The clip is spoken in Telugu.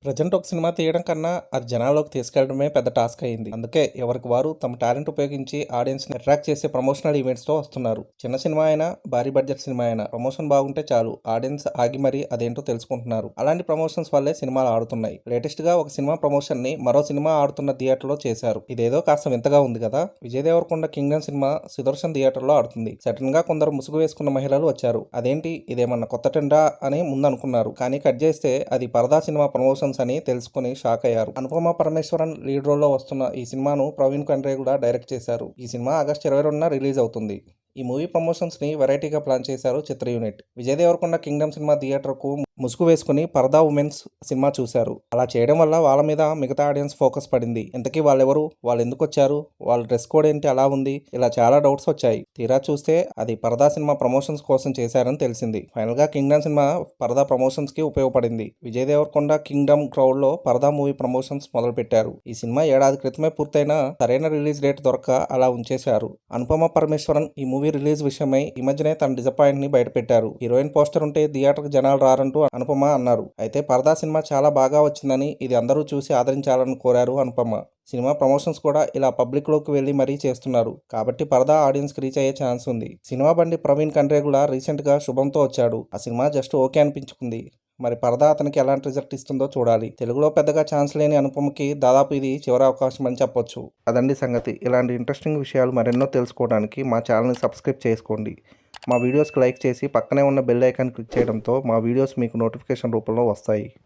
ప్రజెంట్ ఒక సినిమా తీయడం కన్నా అది జనాల్లోకి తీసుకెళ్లడమే పెద్ద టాస్క్ అయింది. అందుకే ఎవరికి వారు తమ టాలెంట్ ఉపయోగించి ఆడియన్స్‌ని అట్రాక్ట్ చేసే ప్రమోషనల్ ఈవెంట్స్‌తో వస్తున్నారు. చిన్న సినిమా అయినా, భారీ బడ్జెట్ సినిమా అయినా ప్రమోషన్ బాగుంటే చాలు ఆడియన్స్ ఆగి మరీ అదేంటో తెలుసుకుంటున్నారు. అలాంటి ప్రమోషన్స్ వల్లే సినిమాలు ఆడుతున్నాయి. లేటెస్ట్‌గా ఒక సినిమా ప్రమోషన్‌ని మరో సినిమా ఆడుతున్న థియేటర్‌లో చేశారు. ఇదేదో కాస్త వింతగా ఉంది కదా! విజయ్ దేవరకొండ 'కింగ్డమ్' సినిమా సుదర్శన్ థియేటర్‌లో ఆడుతుంది. సడెన్‌గా కొందరు ముసుగు వేసుకున్న మహిళలు వచ్చారు. అదేంటి ఇదేమన్నా కొత్త ట్రెండా అని ముందనుకున్నారు. కానీ కట్ చేస్తే అది పరదా సినిమా ప్రమోషన్స్ అని తెలుసుకుని షాక్ అయ్యారు. అనుపమ పరమేశ్వరన్ లీడ్ రోల్లో వస్తున్న ఈ సినిమాను ప్రవీణ్ ఖండ్రే కూడా డైరెక్ట్ చేశారు. ఈ సినిమా ఆగస్టు 22న రిలీజ్ అవుతుంది. ఈ మూవీ ప్రమోషన్స్ ని వెరైటీగా ప్లాన్ చేశారు చిత్ర unit. Vijay Deverakonda 'Kingdom' cinema థియేటర్కు ముసుగు వేసుకుని పరదా ఉమెన్స్ సినిమా చూశారు. అలా చేయడం వల్ల వాళ్ళ మీద మిగతా ఆడియన్స్ ఫోకస్ పడింది. ఇంతకీ వాళ్ళెవరు, వాళ్ళు ఎందుకు వచ్చారు, వాళ్ళ డ్రెస్ కోడ్ ఏంటి అలా ఉంది, ఇలా చాలా డౌట్స్ వచ్చాయి. తీరా చూస్తే అది పరదా సినిమా ప్రమోషన్స్ కోసం చేశారని తెలిసింది. ఫైనల్ గా 'కింగ్డమ్' సినిమా పరదా ప్రమోషన్స్ కి ఉపయోగపడింది. విజయ్ దేవరకొండ 'కింగ్డమ్' క్రౌడ్ లో పరదా మూవీ ప్రమోషన్స్ మొదలు పెట్టారు. ఈ సినిమా ఏడాది క్రితమే పూర్తయినా సరైన రిలీజ్ డేట్ దొరక్క అలా ఉంచేశారు. అనుపమ పరమేశ్వరన్ ఈ మూవీ రిలీజ్ విషయమై ఈ మధ్యనే తన డిసప్పాయింట్ ని బయటపెట్టారు. హీరోయిన్ పోస్టర్ ఉంటే థియేటర్కి జనాలు రారంటూ అనుపమ అన్నారు. అయితే పరదా సినిమా చాలా బాగా వచ్చిందని, ఇది అందరూ చూసి ఆదరించాలని కోరారు అనుపమ. సినిమా ప్రమోషన్స్ కూడా ఇలా పబ్లిక్ లోకి వెళ్లి మరీ చేస్తున్నారు. కాబట్టి పరదా ఆడియన్స్ కి రీచ్ అయ్యే ఛాన్స్ ఉంది. సినిమా బండి ప్రవీణ్ ఖండ్రే కూడా రీసెంట్ గా శుభంతో వచ్చాడు. ఆ సినిమా జస్ట్ ఓకే అనిపించుకుంది. మరి పరదా అతనికి ఎలాంటి రిజల్ట్ ఇస్తుందో చూడాలి. తెలుగులో పెద్దగా ఛాన్స్ లేని అనుపమకి దాదాపు ఇది చివరి అవకాశం అని చెప్పొచ్చు. అదండి సంగతి. ఇలాంటి ఇంట్రెస్టింగ్ విషయాలు మరెన్నో తెలుసుకోవడానికి మా ఛానల్ని సబ్స్క్రైబ్ చేసుకోండి. మా వీడియోస్కి లైక్ చేసి పక్కనే ఉన్న బెల్ ఐకాన్ క్లిక్ చేయడంతో మా వీడియోస్ మీకు నోటిఫికేషన్ రూపంలో వస్తాయి.